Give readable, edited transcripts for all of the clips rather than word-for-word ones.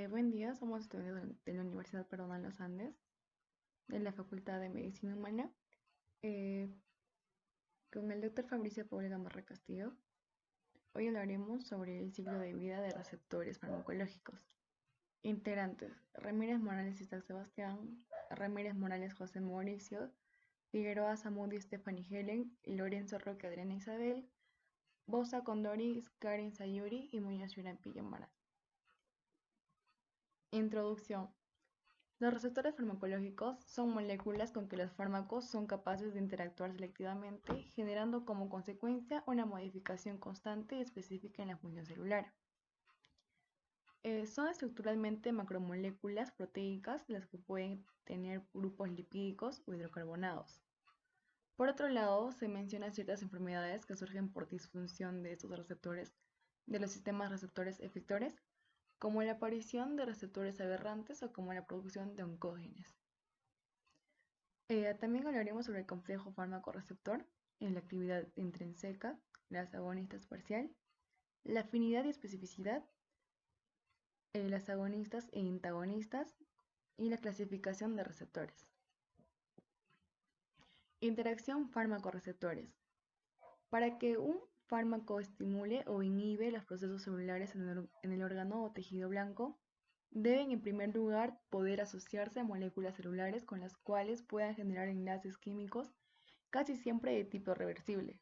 Buen día, somos estudiantes de la Universidad Peruana de los Andes, de la Facultad de Medicina Humana, eh, con el doctor Fabricio Paul Gamarra Castillo. Hoy hablaremos sobre el ciclo de vida de receptores farmacológicos. Integrantes: Ramírez Morales Isaac Sebastián, Ramírez Morales José Mauricio, Figueroa Zamudio Stephanie Helen, Lorenzo Roque Adriana Isabel, Bosa Condoris Karen Sayuri y Muñoz Yurampi Mara. Introducción. Los receptores farmacológicos son moléculas con que los fármacos son capaces de interactuar selectivamente, generando como consecuencia una modificación constante y específica en la función celular. Son estructuralmente macromoléculas proteicas las que pueden tener grupos lipídicos o hidrocarbonados. Por otro lado, se mencionan ciertas enfermedades que surgen por disfunción de estos receptores, de los sistemas receptores efectores, como la aparición de receptores aberrantes o como la producción de oncógenes. También hablaremos sobre el complejo fármaco-receptor, en la actividad intrínseca, las agonistas parcial, la afinidad y especificidad, las agonistas e antagonistas y la clasificación de receptores. Interacción fármaco-receptores. Para que un fármaco estimule o inhibe los procesos celulares en el órgano o tejido blanco, deben en primer lugar poder asociarse a moléculas celulares con las cuales puedan generar enlaces químicos casi siempre de tipo reversible.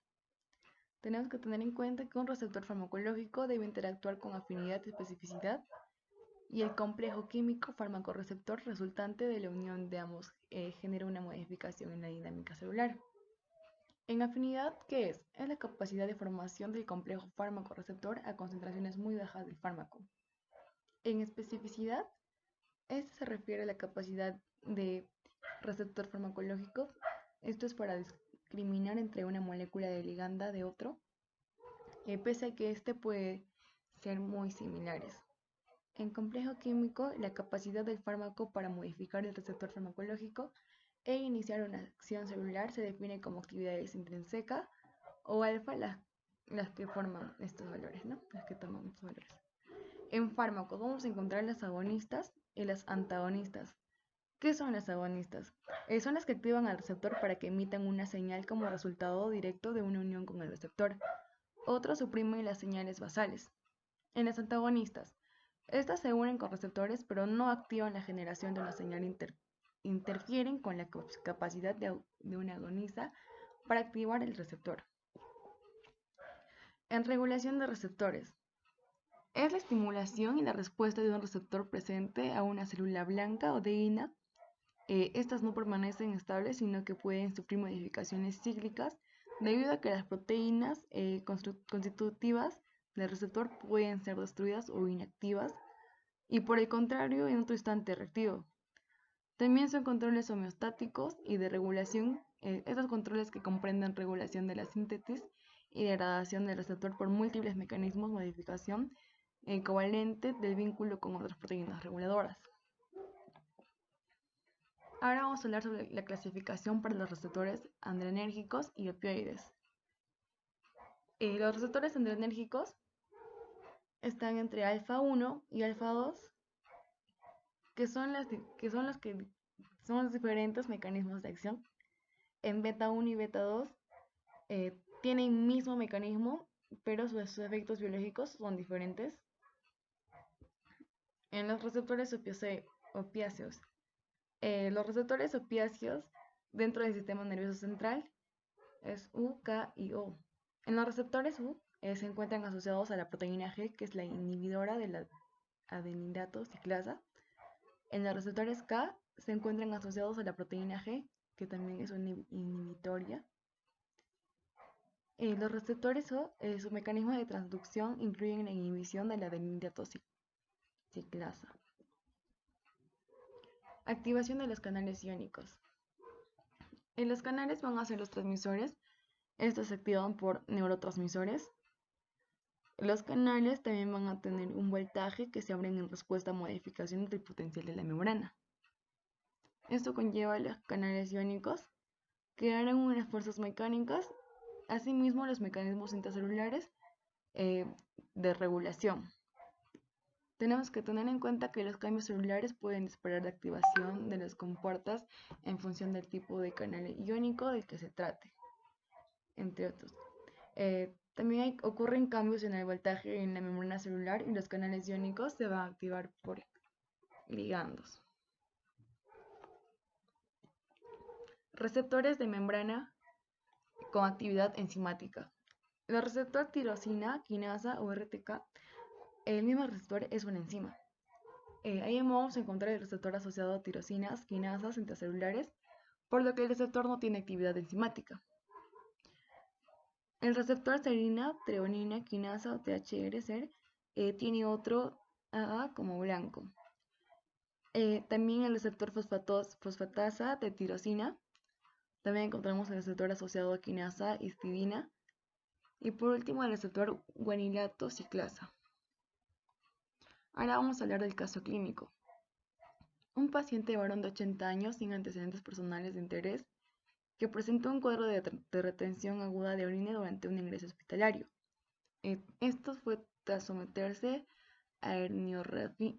Tenemos que tener en cuenta que un receptor farmacológico debe interactuar con afinidad y especificidad y el complejo químico fármaco-receptor resultante de la unión de ambos genera una modificación en la dinámica celular. En afinidad, ¿qué es? Es la capacidad de formación del complejo fármaco-receptor a concentraciones muy bajas del fármaco. En especificidad, este se refiere a la capacidad de receptor farmacológico. Esto es para discriminar entre una molécula de liganda de otro, pese a que este puede ser muy similares. En complejo químico, la capacidad del fármaco para modificar el receptor farmacológico e iniciar una acción celular se define como actividades intrínseca o alfa, las que forman estos valores, ¿no? Las que toman estos valores. En fármacos vamos a encontrar las agonistas y las antagonistas. ¿Qué son las agonistas? Son las que activan al receptor para que emitan una señal como resultado directo de una unión con el receptor. Otros suprimen las señales basales. En las antagonistas, estas se unen con receptores pero no activan la generación de una señal, interfieren con la capacidad de una agonista para activar el receptor. En regulación de receptores, es la estimulación y la respuesta de un receptor presente a una célula blanca o deína. Estas no permanecen estables, sino que pueden sufrir modificaciones cíclicas debido a que las proteínas constitutivas del receptor pueden ser destruidas o inactivas y por el contrario en otro instante reactivo. También son controles homeostáticos y de regulación, estos controles que comprenden regulación de la síntesis y degradación del receptor por múltiples mecanismos de modificación covalente del vínculo con otras proteínas reguladoras. Ahora vamos a hablar sobre la clasificación para los receptores adrenérgicos y opioides. Los receptores adrenérgicos están entre alfa 1 y alfa 2, que son los diferentes mecanismos de acción. En beta 1 y beta 2 tienen mismo mecanismo, pero sus efectos biológicos son diferentes. En los receptores opiáceos, los receptores opiáceos dentro del sistema nervioso central es U, K y O. En los receptores U se encuentran asociados a la proteína G, que es la inhibidora de la adeninato ciclasa. En los receptores K se encuentran asociados a la proteína G, que también es una inhibitoria. Los receptores O, su mecanismo de transducción incluyen la inhibición de la adeninato ciclasa. Activación de los canales iónicos. En los canales van a ser los transmisores. Estos se activan por neurotransmisores. Los canales también van a tener un voltaje que se abren en respuesta a modificaciones del potencial de la membrana. Esto conlleva a los canales iónicos que harán unas fuerzas mecánicas, asimismo los mecanismos intracelulares de regulación. Tenemos que tener en cuenta que los cambios celulares pueden disparar la activación de las compuertas en función del tipo de canal iónico del que se trate, entre otros. También ocurren cambios en el voltaje en la membrana celular y los canales iónicos se van a activar por ligandos. Receptores de membrana con actividad enzimática. El receptor tirosina, quinasa o RTK, el mismo receptor es una enzima. Ahí vamos a encontrar el receptor asociado a tirosinas, quinasas intracelulares, por lo que el receptor no tiene actividad enzimática. El receptor serina, treonina, quinasa o THR tiene otro AA como blanco. También el receptor fosfatasa de tirosina. También encontramos el receptor asociado a quinasa histidina. Y por último el receptor guanilato ciclasa. Ahora vamos a hablar del caso clínico. Un paciente varón de 80 años sin antecedentes personales de interés que presentó un cuadro de retención aguda de orina durante un ingreso hospitalario. Esto fue tras someterse a herniorrafia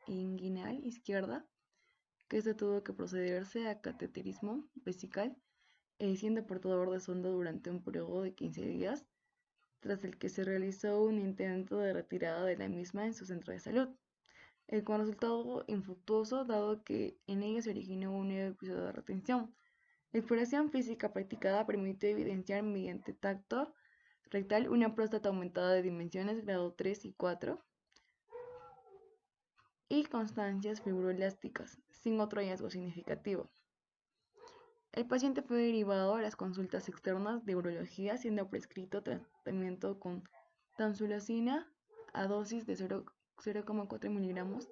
inguinal izquierda, que se tuvo que procederse a cateterismo vesical, siendo portador de sonda durante un periodo de 15 días, tras el que se realizó un intento de retirada de la misma en su centro de salud, con resultado infructuoso dado que en ella se originó un nuevo episodio de retención. La exploración física practicada permitió evidenciar mediante tacto rectal una próstata aumentada de dimensiones grado 3 y 4 y constancias fibroelásticas, sin otro hallazgo significativo. El paciente fue derivado a las consultas externas de urología, siendo prescrito tratamiento con tamsulosina a dosis de 0,4 miligramos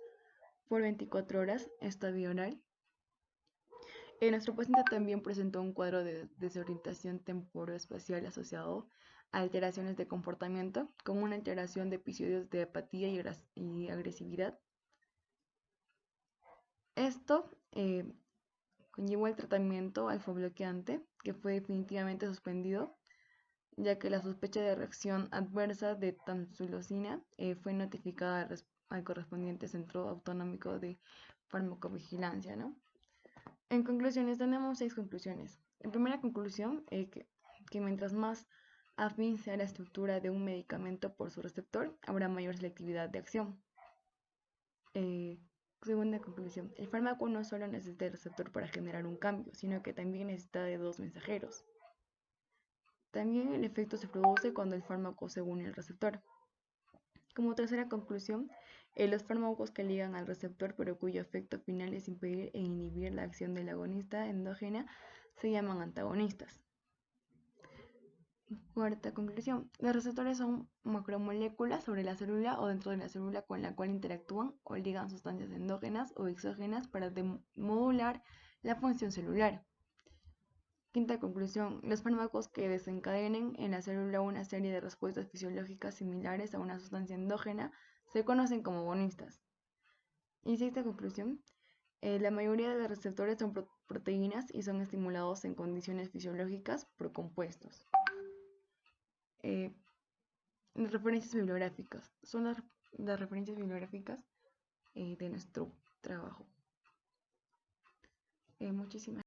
por 24 horas, esta vía oral. Nuestro paciente también presentó un cuadro de desorientación temporoespacial asociado a alteraciones de comportamiento, con una alteración de episodios de apatía y agresividad. Esto conllevó el tratamiento alfa-bloqueante, que fue definitivamente suspendido, ya que la sospecha de reacción adversa de tamsulosina fue notificada al correspondiente Centro Autonómico de Farmacovigilancia, ¿no? En conclusiones, tenemos 6 conclusiones. En primera conclusión, que mientras más afín sea la estructura de un medicamento por su receptor, habrá mayor selectividad de acción. Segunda conclusión, el fármaco no solo necesita el receptor para generar un cambio, sino que también necesita de 2 mensajeros. También el efecto se produce cuando el fármaco se une al receptor. Como tercera conclusión, los fármacos que ligan al receptor pero cuyo efecto final es impedir e inhibir la acción del agonista endógena se llaman antagonistas. Cuarta conclusión, los receptores son macromoléculas sobre la célula o dentro de la célula con la cual interactúan o ligan sustancias endógenas o exógenas para modular la función celular. Quinta conclusión, los fármacos que desencadenen en la célula una serie de respuestas fisiológicas similares a una sustancia endógena se conocen como agonistas. Y sexta conclusión, la mayoría de los receptores son proteínas y son estimulados en condiciones fisiológicas por compuestos. Las referencias bibliográficas son las referencias bibliográficas de nuestro trabajo. Muchísimas